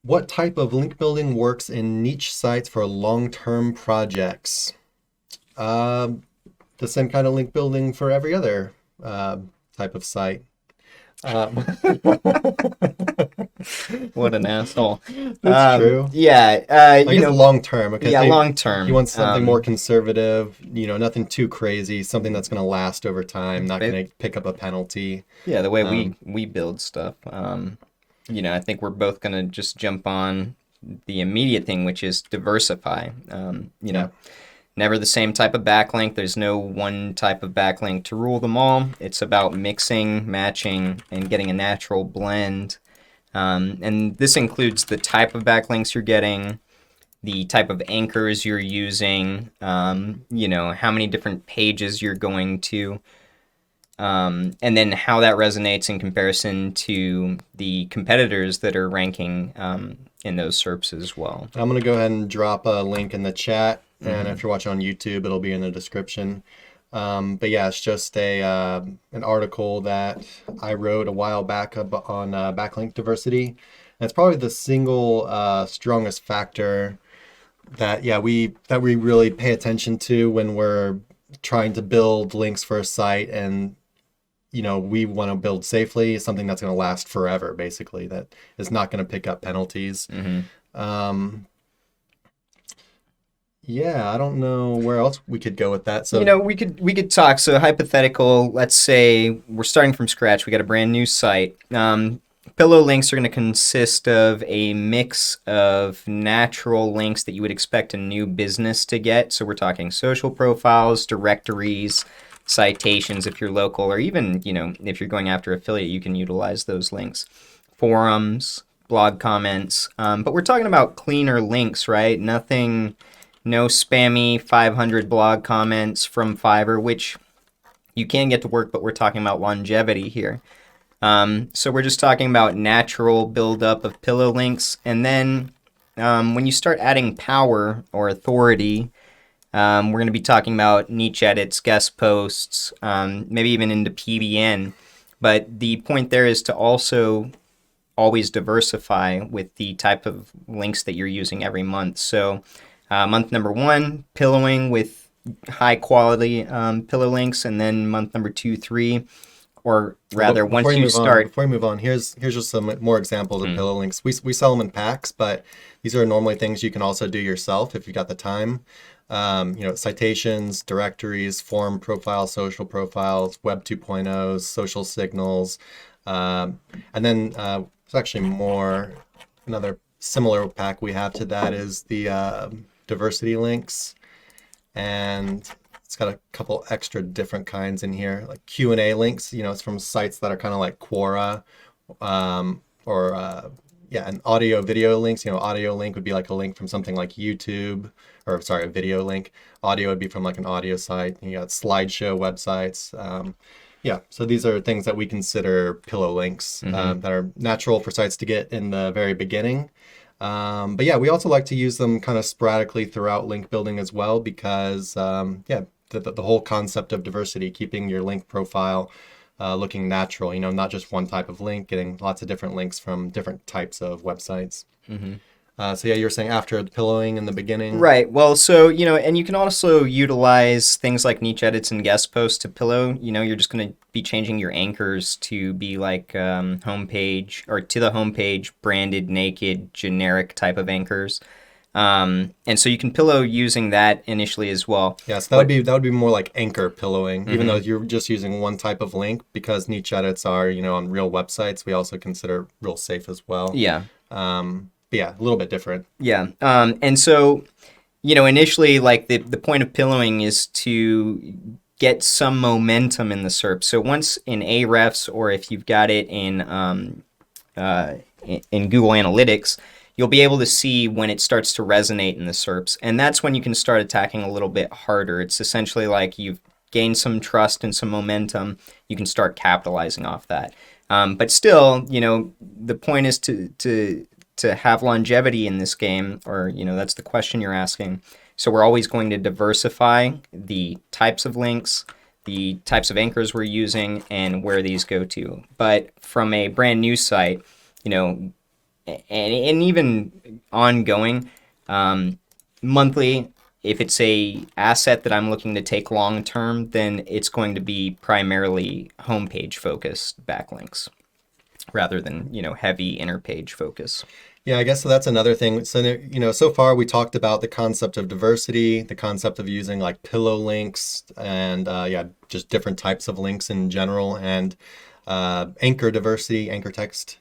What type of link building works in niche sites for long-term projects? Uh, the same kind of link building for every other uh, type of site. Um, What an asshole. It's true. Yeah, I guess long term. Okay, yeah, so long you term. want something more conservative, nothing too crazy, something that's going to last over time, not But going to pick up a penalty. yeah, the way we Um, we build stuff. I think we're both gonna just jump on the immediate thing, which is diversify. yeah. Never the same type of backlink. There's no one type of backlink to rule them all. It's about mixing, matching, and getting a natural blend. And this includes the type of backlinks you're getting, the type of anchors you're using, how many different pages you're going to, and then how that resonates in comparison to the competitors that are ranking in those SERPs as well. I'm going to go ahead and drop a link in the chat, and Mm-hmm. if you're watching on YouTube, it'll be in the description. But yeah, it's just a an article that I wrote a while back on backlink diversity. And it's probably the single strongest factor that we really pay attention to when we're trying to build links for a site, and we want to build safely something that's going to last forever, basically, that is not going to pick up penalties. Mm-hmm. Um, yeah, I don't know where else we could go with that. We could talk. So hypothetical. Let's say we're starting from scratch. We got a brand new site. Pillow links are going to consist of a mix of natural links that you would expect a new business to get. So we're talking social profiles, directories, citations if you're local, or even if you're going after affiliate, you can utilize those links. Forums, blog comments. But we're talking about cleaner links, right? Nothing. No spammy 500 blog comments from Fiverr, which you can get to work, but we're talking about longevity here. So we're just talking about natural buildup of pillow links. And then when you start adding power or authority, we're going to be talking about niche edits, guest posts, maybe even into PBN. But the point there is to also always diversify with the type of links that you're using every month. So month number 1, pillowing with high quality pillow links, and then month number 2, 3, or rather, once you start. Before you move on, here's just some more examples of pillow links. We sell them in packs, but these are normally things you can also do yourself if you've got the time. Citations, directories, form profiles, social profiles, Web 2.0s, social signals, and then there's actually more. Another similar pack we have to that is the diversity links, and it's got a couple extra different kinds in here, like Q&A links. It's from sites that are kind of like Quora, or and audio video links. Audio link would be like a link from something like YouTube, or sorry, a video link. Audio would be from like an audio site. You got slideshow websites. So these are things that we consider pillow links, that are natural for sites to get in the very beginning. But yeah, we also like to use them kind of sporadically throughout link building as well, because the whole concept of diversity, keeping your link profile looking natural, not just one type of link, getting lots of different links from different types of websites. Mm-hmm. So yeah, you were saying after the pillowing in the beginning. Right. Well, so, and you can also utilize things like niche edits and guest posts to pillow. You're just going to be changing your anchors to be like homepage, or to the homepage, branded, naked, generic type of anchors. And so you can pillow using that initially as well. Yeah, so that would be more like anchor pillowing, even though you're just using one type of link, because niche edits are, on real websites. We also consider real safe as well. Yeah. But yeah, a little bit different. Yeah. And so, initially, like the point of pillowing is to get some momentum in the SERP. So once in Ahrefs, or if you've got it in Google Analytics, you'll be able to see when it starts to resonate in the SERPs. And that's when you can start attacking a little bit harder. It's essentially like you've gained some trust and some momentum. You can start capitalizing off that. But still, the point is to have longevity in this game, or that's the question you're asking. So we're always going to diversify the types of links, the types of anchors we're using, and where these go to. But from a brand new site, and even ongoing, monthly. If it's a asset that I'm looking to take long term, then it's going to be primarily homepage focused backlinks rather than heavy inner page focus. Yeah, I guess so that's another thing. So, so far we talked about the concept of diversity, the concept of using like pillow links, and yeah, just different types of links in general, and anchor diversity, anchor text,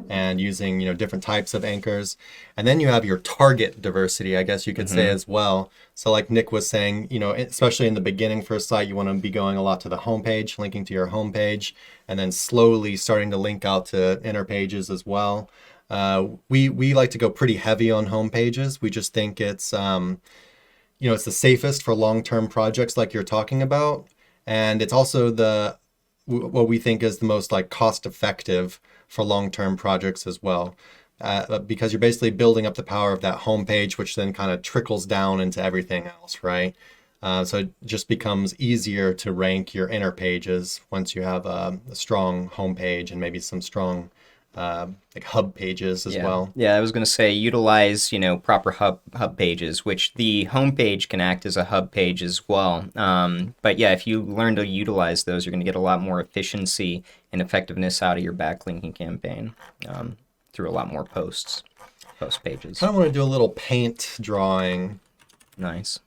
and using, different types of anchors. And then you have your target diversity, I guess you could say as well. So like Nick was saying, especially in the beginning for a site, you want to be going a lot to the homepage, linking to your homepage, and then slowly starting to link out to inner pages as well. We like to go pretty heavy on home pages. We just think it's it's the safest for long-term projects like you're talking about, and it's also what we think is the most like cost-effective for long-term projects as well. Because you're basically building up the power of that home page, which then kind of trickles down into everything else, right? So it just becomes easier to rank your inner pages once you have a strong home page and maybe some strong like hub pages as well. Yeah, I was going to say utilize, proper hub pages, which the home page can act as a hub page as well. But yeah, if you learn to utilize those, you're going to get a lot more efficiency and effectiveness out of your backlinking campaign through a lot more post pages. I want to do a little paint drawing. Nice.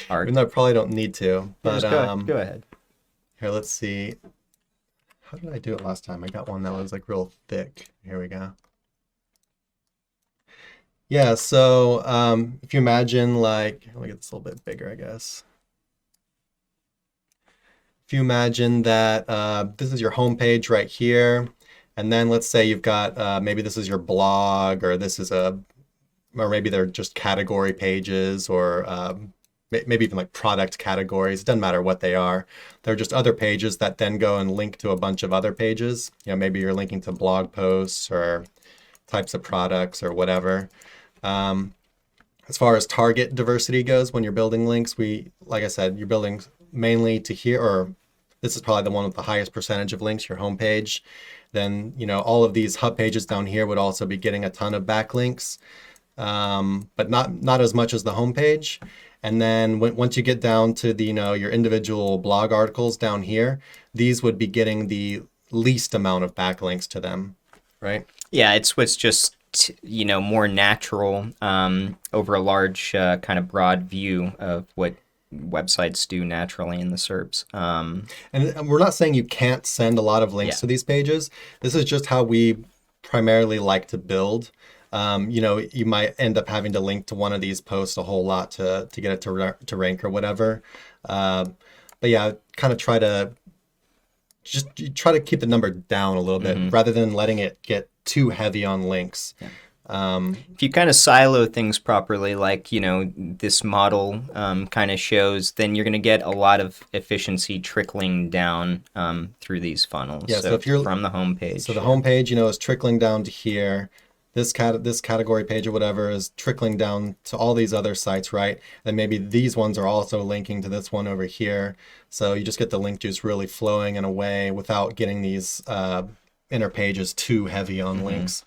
Art. Even though I probably don't need to, but go ahead. Here, let's see. How did I do it last time? I got one that was like real thick. Here we go. Yeah, so if you imagine like, let me get this a little bit bigger, I guess. If you imagine that this is your home page right here, and then let's say you've got maybe this is your blog, or this is or maybe they're just category pages, or maybe even like product categories. It doesn't matter what they are. They're just other pages that then go and link to a bunch of other pages. Maybe you're linking to blog posts or types of products or whatever. As far as target diversity goes, when you're building links, like I said, you're building mainly to here, or this is probably the one with the highest percentage of links, your homepage. Then, all of these hub pages down here would also be getting a ton of backlinks, but not as much as the homepage. And then once you get down to the, your individual blog articles down here, these would be getting the least amount of backlinks to them, right? Yeah, it's what's just, more natural over a large kind of broad view of what websites do naturally in the SERPs. And we're not saying you can't send a lot of links to these pages. This is just how we primarily like to build. You might end up having to link to one of these posts a whole lot to get it to rank or whatever. But yeah, kind of try to keep the number down a little bit rather than letting it get too heavy on links. Yeah. If you kind of silo things properly, like, this model kind of shows, then you're going to get a lot of efficiency trickling down through these funnels. Yeah, so if you're from the homepage. So the homepage, is trickling down to here. This category page or whatever is trickling down to all these other sites, right? And maybe these ones are also linking to this one over here. So you just get the link juice really flowing in a way without getting these inner pages too heavy on links.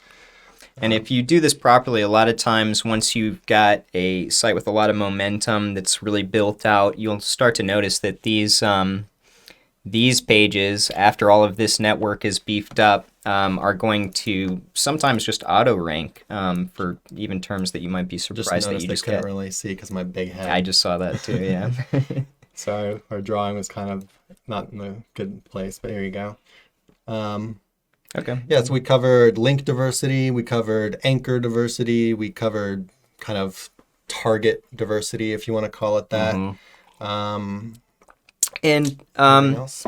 And if you do this properly, a lot of times once you've got a site with a lot of momentum that's really built out, you'll start to notice that these pages, after all of this network is beefed up, are going to sometimes just auto rank for even terms that you might be surprised that you just couldn't really see because my big head. I just saw that too. Yeah. Sorry, our drawing was kind of not in a good place, but here you go. Okay. Yeah, so we covered link diversity, we covered anchor diversity, we covered kind of target diversity, if you want to call it that. And else?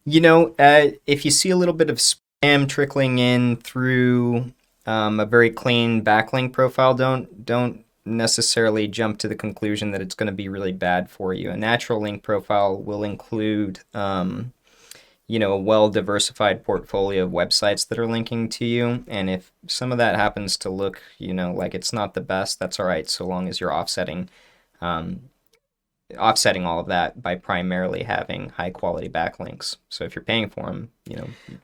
if you see a little bit of spam trickling in through a very clean backlink profile, don't necessarily jump to the conclusion that it's going to be really bad for you. A natural link profile will include a well-diversified portfolio of websites that are linking to you. And if some of that happens to look, like it's not the best, that's all right, so long as you're offsetting offsetting all of that by primarily having high quality backlinks. So if you're paying for them,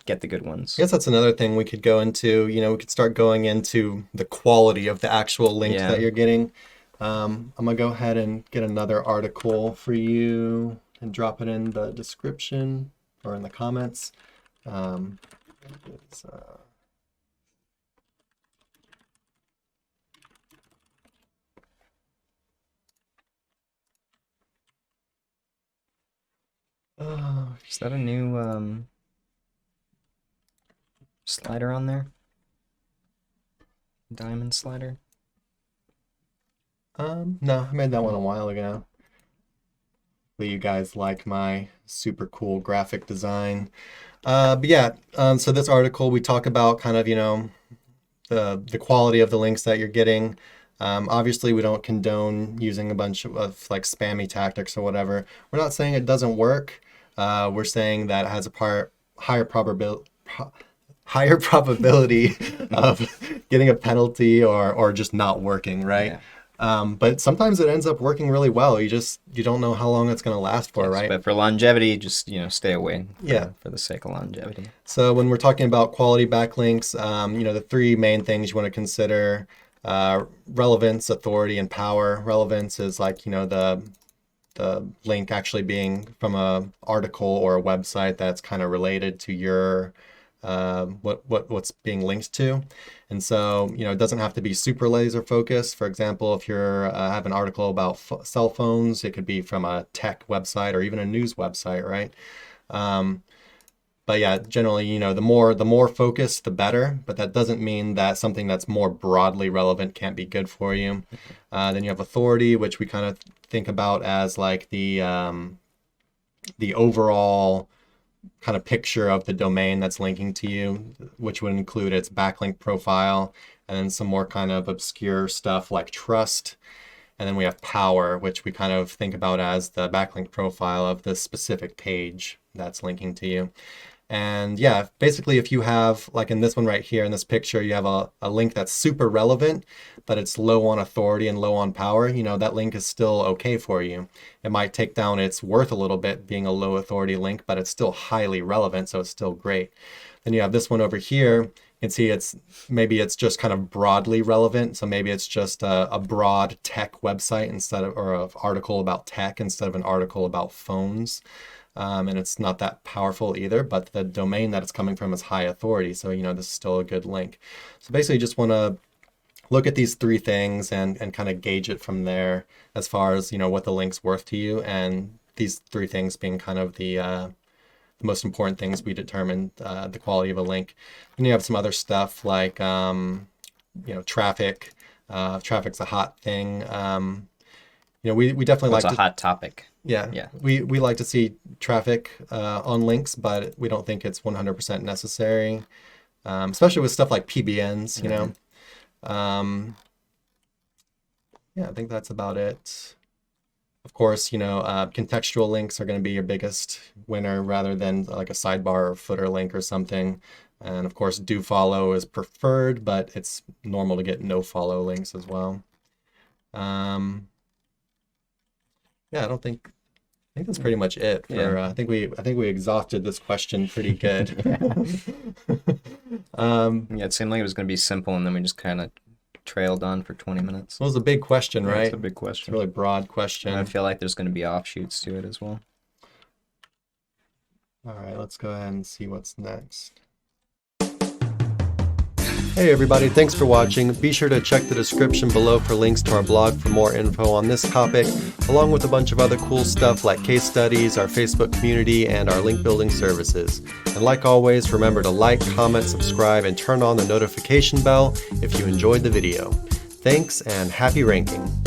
get the good ones. I guess that's another thing we could go into. We could start going into the quality of the actual links that you're getting. I'm going to go ahead and get another article for you and drop it in the description or in the comments. Is that a new slider on there? Diamond slider? No, I made that one a while ago. Hopefully you guys like my super cool graphic design. But yeah, so this article we talk about kind of, the quality of the links that you're getting. Obviously, we don't condone using a bunch of like spammy tactics or whatever. We're not saying it doesn't work. We're saying that it has a higher probability of getting a penalty or just not working, right? Yeah. But sometimes it ends up working really well. You don't know how long it's going to last for, right? But for longevity, just stay away. Yeah, for the sake of longevity. So when we're talking about quality backlinks, the three main things you want to consider: relevance, authority, and power. Relevance is like the link actually being from a article or a website that's kind of related to your what's being linked to. And so it doesn't have to be super laser focused. For example, if you're have an article about cell phones, it could be from a tech website or even a news website, right? But yeah, generally, the more focused, the better. But that doesn't mean that something that's more broadly relevant can't be good for you. Then you have authority, which we kind of think about as like the overall kind of picture of the domain that's linking to you, which would include its backlink profile, and then some more kind of obscure stuff like trust. And then we have power, which we kind of think about as the backlink profile of the specific page that's linking to you. And yeah, basically if you have, like in this one right here, in this picture, you have a link that's super relevant, but it's low on authority and low on power, that link is still okay for you. It might take down its worth a little bit being a low authority link, but it's still highly relevant, so it's still great. Then you have this one over here. You can see it's just kind of broadly relevant. So maybe it's just a broad tech website or an article about tech instead of an article about phones. And it's not that powerful either, but the domain that it's coming from is high authority. So, this is still a good link. So basically you just want to look at these three things and kind of gauge it from there as far as, what the link's worth to you. And these three things being kind of the most important things we determine the quality of a link. Then you have some other stuff like, traffic. Traffic's a hot thing. We definitely It's a hot topic. Yeah. We like to see traffic on links, but we don't think it's 100% necessary, especially with stuff like PBNs, Yeah, I think that's about it. Of course, contextual links are going to be your biggest winner rather than like a sidebar or footer link or something. And of course, do follow is preferred, but it's normal to get no follow links as well. Yeah, I think that's pretty much it. I think we exhausted this question pretty good. It seemed like it was going to be simple, and then we just kind of trailed on for 20 minutes. Well, it was a big question, right? It's a big question. It's a really broad question. And I feel like there's going to be offshoots to it as well. All right, let's go ahead and see what's next. Hey everybody, thanks for watching. Be sure to check the description below for links to our blog for more info on this topic, along with a bunch of other cool stuff like case studies, our Facebook community, and our link building services. And like always, remember to like, comment, subscribe, and turn on the notification bell if you enjoyed the video. Thanks and happy ranking.